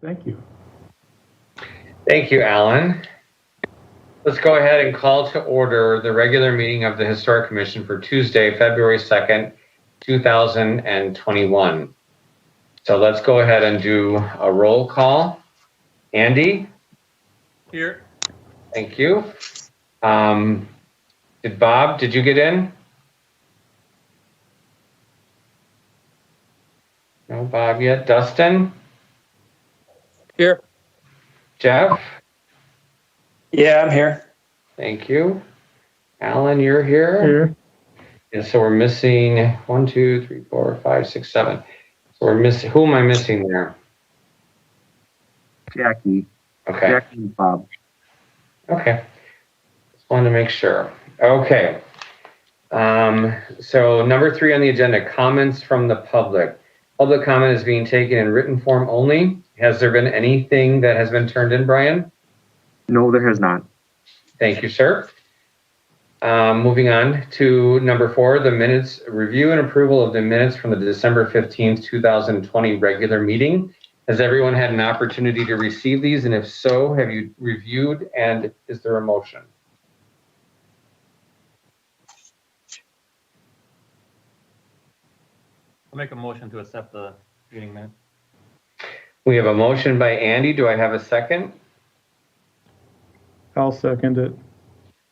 Thank you. Thank you, Alan. Let's go ahead and call to order the regular meeting of the Historic Commission for Tuesday, February 2nd, 2021. So let's go ahead and do a roll call. Andy? Here. Thank you. Did you get in? No Bob yet. Dustin? Here. Jeff? Yeah, I'm here. Thank you. Alan, you're here? Here. And so we're missing 1, 2, 3, 4, 5, 6, 7. So we're missing, who am I missing there? Jackie. Okay. Jackie and Bob. Okay. Just wanted to make sure. Okay. So number 3 on the agenda, comments from the public. Public comment is being taken in written form only. Has there been anything that has been turned in, Brian? No, there has not. Thank you, sir. Moving on to number 4, the minutes, review and approval of the minutes from the December 15th, 2020 regular meeting. Has everyone had an opportunity to receive these? And if so, have you reviewed, and is there a motion? I'll make a motion to accept the meeting minutes. We have a motion by Andy. Do I have a second? I'll second it.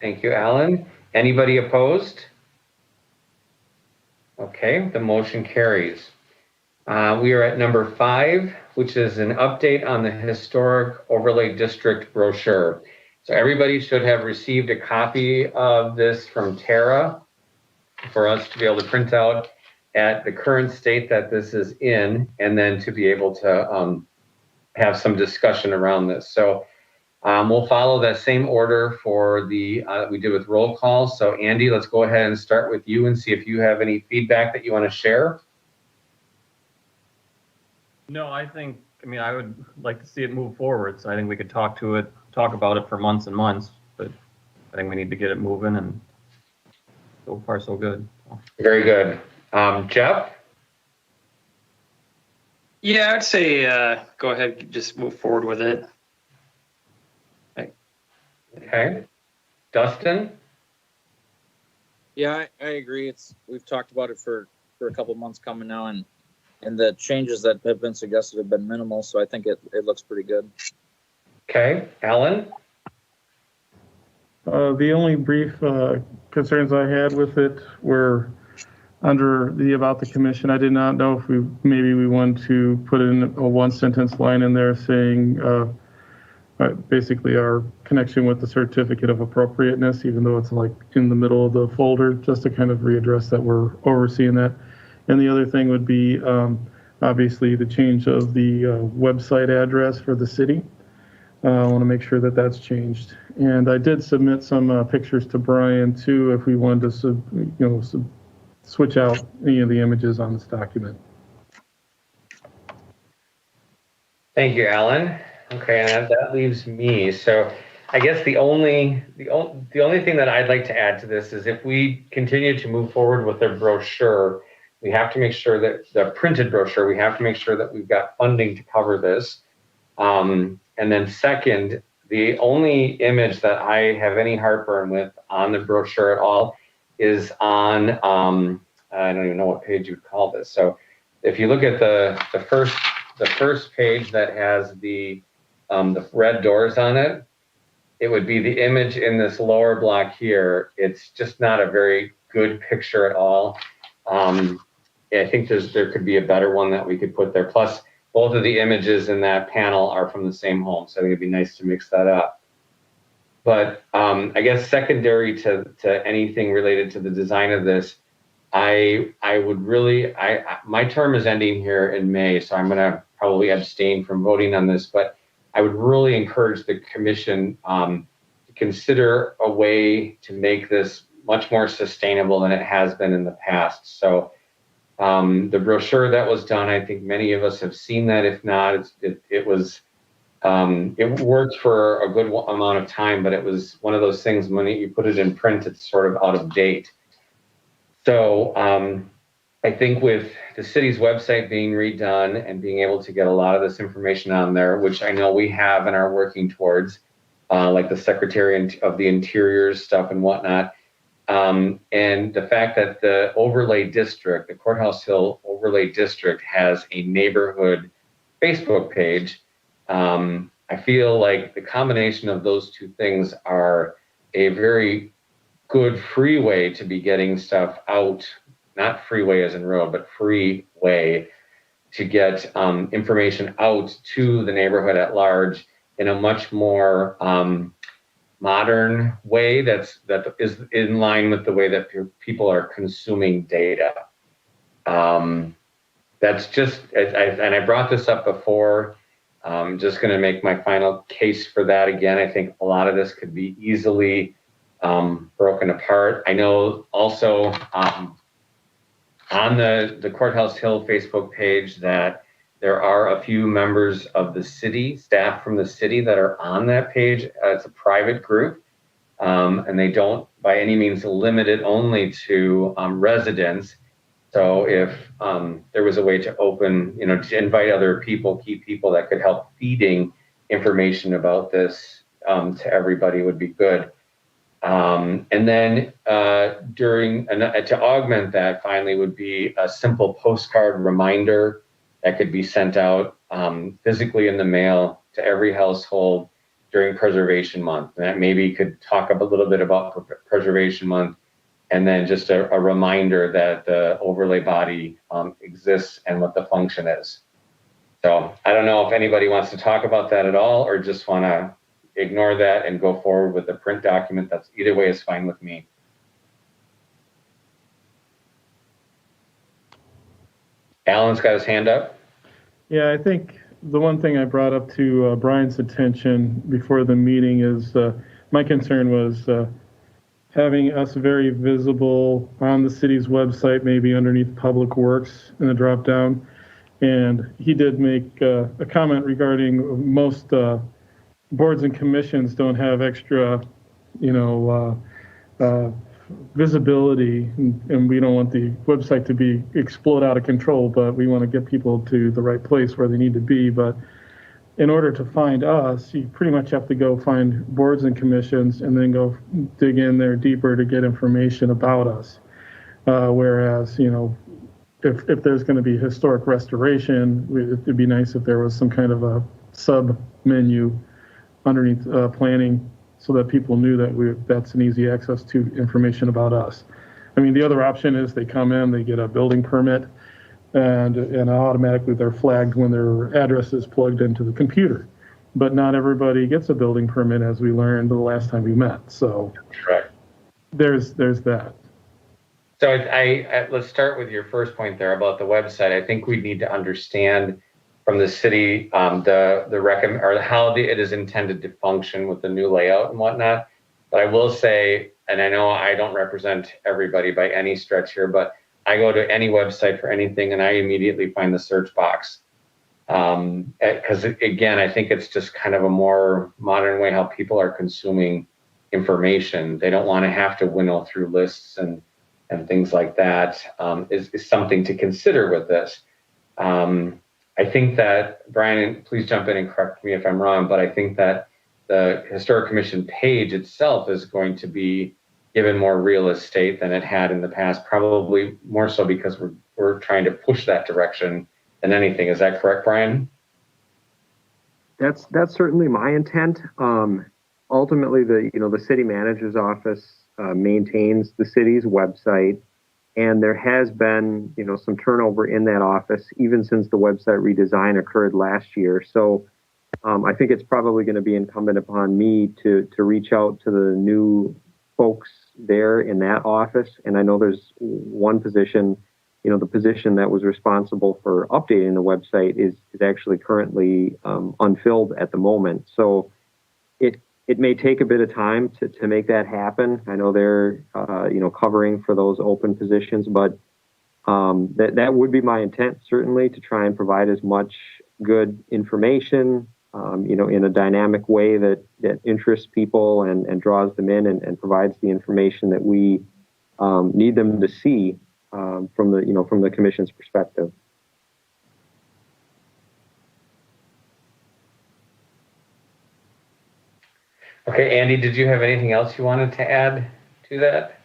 Thank you, Alan. Anybody opposed? Okay, the motion carries. We are at number 5, which is an update on the Historic Overlay District brochure. So everybody should have received a copy of this from Tara for us to be able to print out at the current state that this is in, and then to be able to have some discussion around this. So we'll follow that same order for the we did with roll call. So Andy, let's go ahead and start with you and see if you have any feedback that you want to share. No, I would like to see it move forward. So I think we could talk about it for months and months, but I think we need to get it moving, and so far so good. Very good. Jeff? Yeah, I'd say go ahead, just move forward with it. Okay. Dustin? Yeah, I agree. We've talked about it for a couple months coming now, and the changes that have been suggested have been minimal, so I think it looks pretty good. Okay. Alan? The only brief concerns I had with it were under the about the commission. I did not know if maybe we want to put in a 1-sentence line in there saying basically our connection with the certificate of appropriateness, even though it's like in the middle of the folder, just to kind of readdress that we're overseeing that. And the other thing would be obviously the change of the website address for the city. I want to make sure that that's changed. And I did submit some pictures to Brian too, if we wanted to, switch out any of the images on this document. Thank you, Alan. Okay, and that leaves me. So I guess the only thing that I'd like to add to this is if we continue to move forward with the brochure, we have to make sure that the printed brochure, we have to make sure that we've got funding to cover this. And then second, the only image that I have any heartburn with on the brochure at all is on, I don't even know what page you would call this. So if you look at the first page that has the red doors on it, it would be the image in this lower block here. It's just not a very good picture at all. I think there could be a better one that we could put there. Plus, both of the images in that panel are from the same home, so I think it'd be nice to mix that up. But I guess secondary to anything related to the design of this, I would really, my term is ending here in May, so I'm going to probably abstain from voting on this, but I would really encourage the commission to consider a way to make this much more sustainable than it has been in the past. So the brochure that was done, I think many of us have seen that. If not, it worked for a good amount of time, but it was one of those things when you put it in print, it's sort of out of date. So I think with the city's website being redone and being able to get a lot of this information on there, which I know we have and are working towards, like the Secretary of the Interior stuff and whatnot, and the fact that the overlay district, the Courthouse Hill overlay district, has a neighborhood Facebook page. I feel like the combination of those two things are a very good free way to be getting stuff out, not freeway as in road, but free way to get information out to the neighborhood at large in a much more modern way that is in line with the way that people are consuming data. That's just, and I brought this up before. I'm just going to make my final case for that again. I think a lot of this could be easily broken apart. I know also on the Courthouse Hill Facebook page that there are a few members of the city, staff from the city that are on that page. It's a private group, and they don't by any means limit it only to residents. So if there was a way to open, to invite other people, key people that could help feeding information about this to everybody would be good. And then to augment that finally would be a simple postcard reminder that could be sent out physically in the mail to every household during Preservation Month. And that maybe could talk a little bit about Preservation Month, and then just a reminder that the overlay body exists and what the function is. So I don't know if anybody wants to talk about that at all, or just want to ignore that and go forward with the print document. That's either way is fine with me. Alan's got his hand up. Yeah, I think the one thing I brought up to Brian's attention before the meeting is my concern was having us very visible on the city's website, maybe underneath Public Works in the drop down. And he did make a comment regarding most boards and commissions don't have extra, visibility, and we don't want the website to explode out of control, but we want to get people to the right place where they need to be. But in order to find us, you pretty much have to go find boards and commissions and then go dig in there deeper to get information about us. Whereas, if there's going to be historic restoration, it'd be nice if there was some kind of a sub menu underneath planning, so that people knew that that's an easy access to information about us. I mean, the other option is they come in, they get a building permit, and automatically they're flagged when their address is plugged into the computer. But not everybody gets a building permit, as we learned the last time we met. So Correct. There's that. So let's start with your first point there about the website. I think we need to understand from the city how it is intended to function with the new layout and whatnot. But I will say, and I know I don't represent everybody by any stretch here, but I go to any website for anything and I immediately find the search box. Because again, I think it's just kind of a more modern way how people are consuming information. They don't want to have to winnow through lists and things like that. Is something to consider with this. I think that, Brian, please jump in and correct me if I'm wrong, but I think that the Historic Commission page itself is going to be given more real estate than it had in the past, probably more so because we're trying to push that direction than anything. Is that correct, Brian? That's certainly my intent. Ultimately, the city manager's office maintains the city's website, and there has been some turnover in that office even since the website redesign occurred last year. So I think it's probably going to be incumbent upon me to reach out to the new folks there in that office. And I know there's one position, the position that was responsible for updating the website is actually currently unfilled at the moment. So it may take a bit of time to make that happen. I know they're covering for those open positions, but that would be my intent, certainly, to try and provide as much good information in a dynamic way that interests people and draws them in and provides the information that we need them to see from the commission's perspective. Okay, Andy, did you have anything else you wanted to add to that?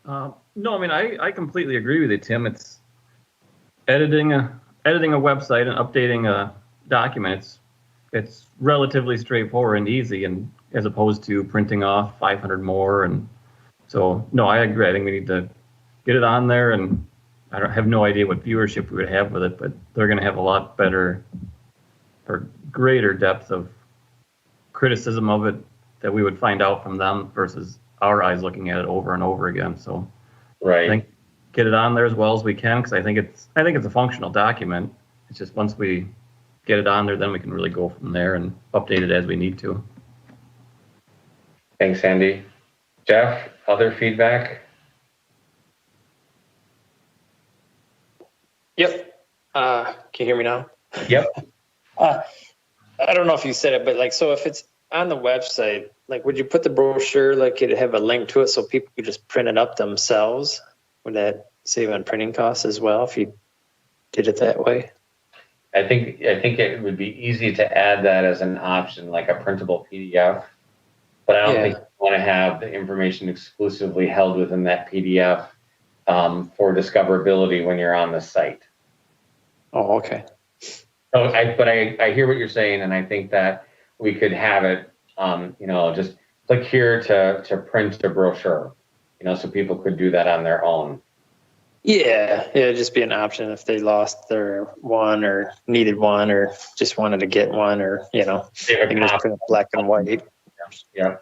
No, I mean, I completely agree with you, Tim. It's editing a website and updating a document. It's relatively straightforward and easy, and as opposed to printing off 500 more. And so, no, I agree. I think we need to get it on there, and I don't have no idea what viewership we would have with it, but they're going to have a lot better or greater depth of criticism of it that we would find out from them versus our eyes looking at it over and over again. So I Right. think get it on there as well as we can, because I think it's a functional document. It's just once we get it on there, then we can really go from there and update it as we need to. Thanks, Andy. Jeff, other feedback? Yep. Can you hear me now? Yep. I don't know if you said it, but like, so if it's on the website, like, would you put the brochure, like, it'd have a link to it so people could just print it up themselves? Would that save on printing costs as well if you did it that way? I think it would be easy to add that as an option, like a printable PDF. But I don't think you want to have the information exclusively held within that PDF for discoverability when you're on the site. Oh, okay. So I hear what you're saying, and I think that we could have it, just click here to print a brochure, so people could do that on their own. Yeah, just be an option if they lost their one or needed one or just wanted to get one, or they can just print it black and white. Yeah.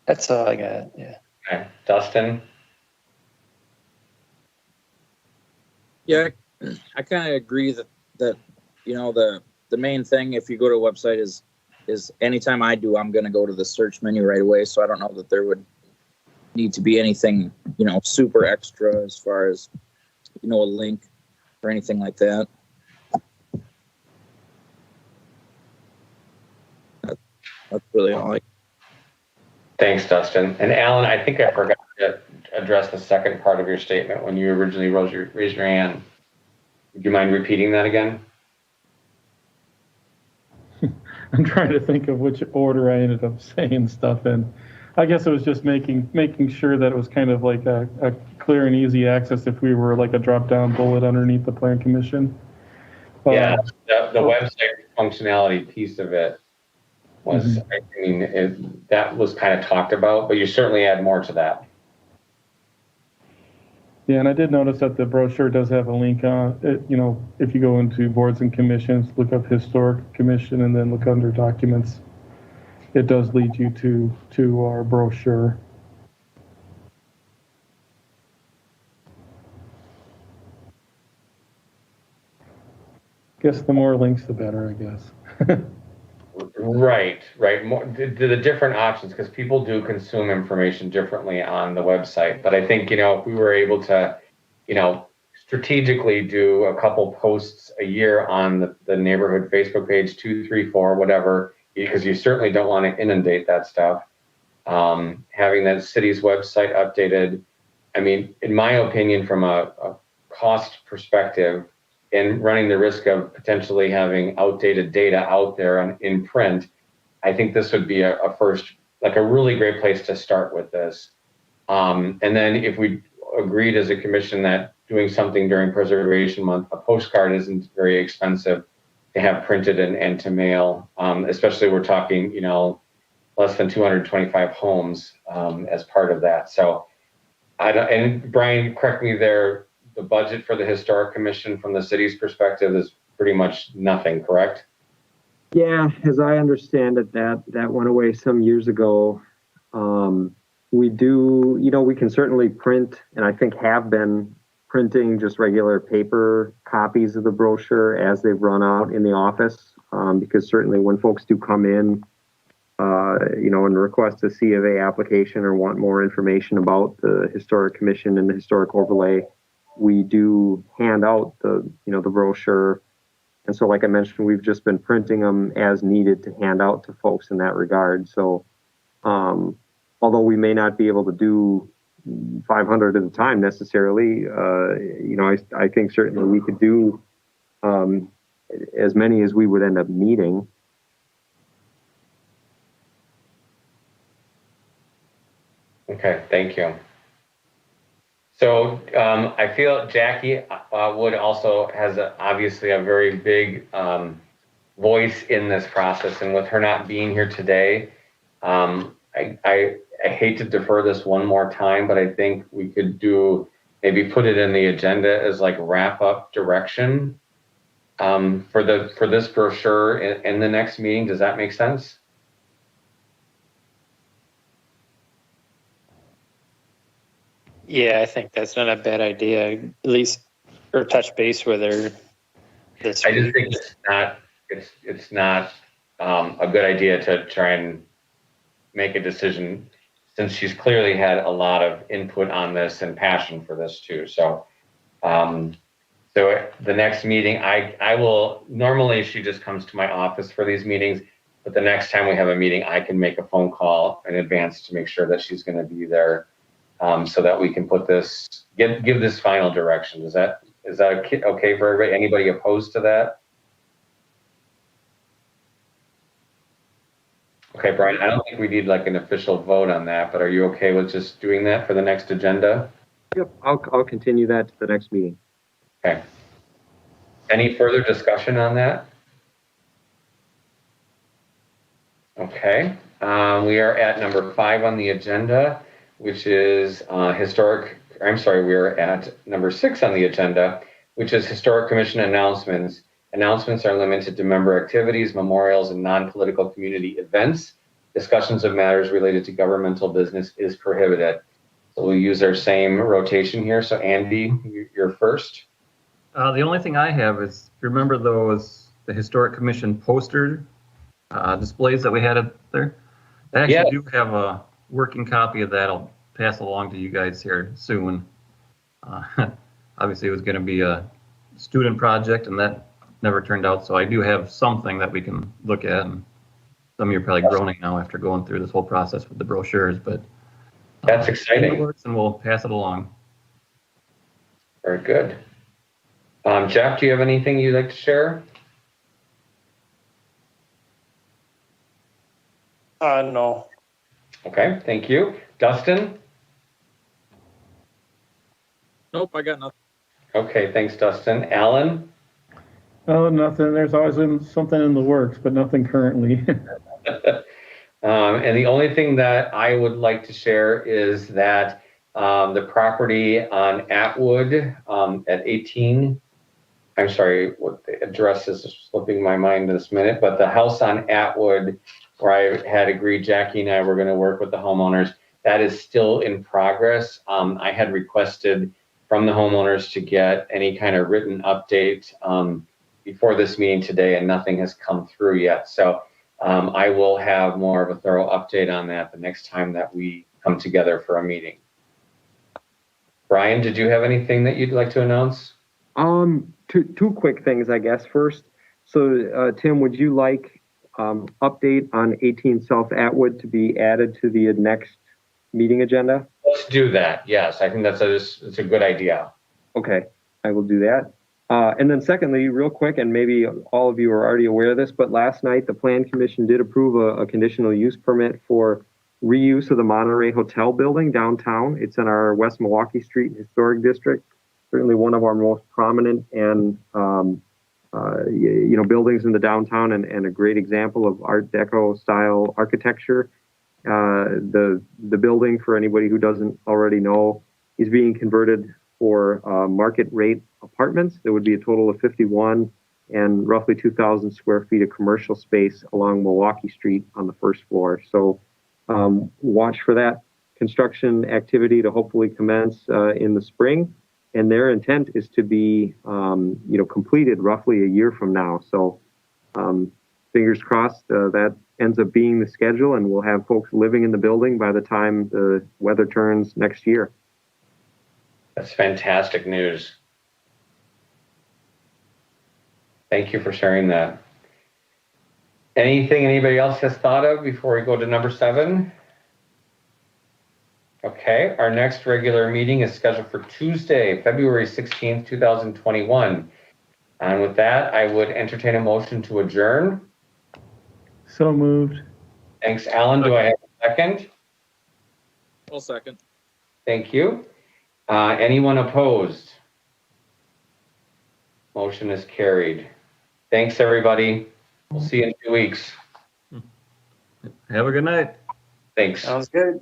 That's all I got. Yeah. Okay. Dustin? Yeah, I kind of agree that the main thing if you go to a website is anytime I'm going to go to the search menu right away. So I don't know that there would need to be anything, super extra as far as, a link or anything like that. That's really all. Thanks, Dustin. And Alan, I think I forgot to address the second part of your statement when you originally raised your hand. Would you mind repeating that again? I'm trying to think of which order I ended up saying stuff in. I guess it was just making sure that it was kind of like a clear and easy access if we were like a drop-down bullet underneath the Plan Commission. Yeah, the website functionality piece of it was, that was kind of talked about, but you certainly add more to that. Yeah, and I did notice that the brochure does have a link on it. If you go into boards and commissions, look up Historic Commission and then look under documents, it does lead you to our brochure. Guess the more links, the better, I guess. Right. More, the different options, because people do consume information differently on the website. But I think, if we were able to, strategically do a couple posts a year on the neighborhood Facebook page, 2, 3, 4, whatever, because you certainly don't want to inundate that stuff. Having that city's website updated, in my opinion, from a cost perspective, and running the risk of potentially having outdated data out there in print, I think this would be a first, like a really great place to start with this. And then if we agreed as a commission that doing something during Preservation Month, a postcard isn't very expensive to have printed and to mail, especially we're talking, less than 225 homes as part of that. So, and Brian, correct me there, the budget for the Historic Commission from the city's perspective is pretty much nothing, correct? Yeah, as I understand it, that went away some years ago. We do, we can certainly print, and I think have been printing just regular paper copies of the brochure as they've run out in the office, because certainly when folks do come in, and request a C of A application or want more information about the Historic Commission and the Historic Overlay, we do hand out the brochure. And so, like I mentioned, we've just been printing them as needed to hand out to folks in that regard. So, although we may not be able to do, 500 at a time necessarily. I think certainly we could do as many as we would end up needing. Okay, thank you. So I feel Jackie Wood also has obviously a very big voice in this process, and with her not being here today, I hate to defer this one more time, but I think we could maybe put it in the agenda as like wrap up direction for this brochure in the next meeting. Does that make sense? Yeah, I think that's not a bad idea. At least, or touch base with her this I just week. think it's not a good idea to try and make a decision, since she's clearly had a lot of input on this and passion for this too. So, so the next meeting, I will, normally she just comes to my office for these meetings, but the next time we have a meeting, I can make a phone call in advance to make sure that she's going to be there, so that we can put this, give this final direction. Is that okay for everybody? Anybody opposed to that? Okay, Brian, I don't think we need like an official vote on that, but are you okay with just doing that for the next agenda? Yep, I'll continue that to the next meeting. Okay. Any further discussion on that? Okay, we are at number 5 on the agenda, which is we are at number 6 on the agenda, which is Historic Commission announcements. Announcements are limited to member activities, memorials, and non-political community events. Discussions of matters related to governmental business is prohibited. So we'll use our same rotation here. So Andy, you're first. The only thing I have is, remember the Historic Commission poster displays that we had up there? I actually do have a working copy of that. I'll pass along to you guys here soon. Obviously, it was going to be a student project, and that never turned out. So I do have something that we can look at. And some of you are probably groaning now after going through this whole process with the brochures, but that's exciting. It works, and we'll pass it along. Very good. Jeff, do you have anything you'd like to share? No. Okay, thank you. Dustin? Nope, I got nothing. Okay, thanks, Dustin. Alan? Oh, nothing. There's always been something in the works, but nothing currently. And the only thing that I would like to share is that the property on Atwood at 18, I'm sorry, what the address is slipping my mind this minute, but the house on Atwood where I had agreed, Jackie and I were going to work with the homeowners, that is still in progress. I had requested from the homeowners to get any kind of written update before this meeting today, and nothing has come through yet. So I will have more of a thorough update on that the next time that we come together for a meeting. Brian, did you have anything that you'd like to announce? Two quick things, I guess. First, so Tim, would you like update on 18 South Atwood to be added to the next meeting agenda? Let's do that. Yes, I think it's a good idea. Okay, I will do that. And then secondly, real quick, and maybe all of you are already aware of this, but last night the Plan Commission did approve a conditional use permit for reuse of the Monterey Hotel building downtown. It's in our West Milwaukee Street Historic District, certainly one of our most prominent and buildings in the downtown, and a great example of Art Deco style architecture. The building, for anybody who doesn't already know, is being converted for market rate apartments. There would be a total of 51 and roughly 2,000 square feet of commercial space along Milwaukee Street on the first floor. So watch for that construction activity to hopefully commence in the spring. And their intent is to be, completed roughly a year from now. So fingers crossed that ends up being the schedule, and we'll have folks living in the building by the time the weather turns next year. That's fantastic news. Thank you for sharing that. Anything anybody else has thought of before we go to number 7? Okay, our next regular meeting is scheduled for Tuesday, February 16th, 2021. And with that, I would entertain a motion to adjourn. So moved. Thanks, Alan. Do I have a second? Well, second. Thank you. Anyone opposed? Motion is carried. Thanks, everybody. We'll see you in 2 weeks. Have a good night. Thanks. Sounds good.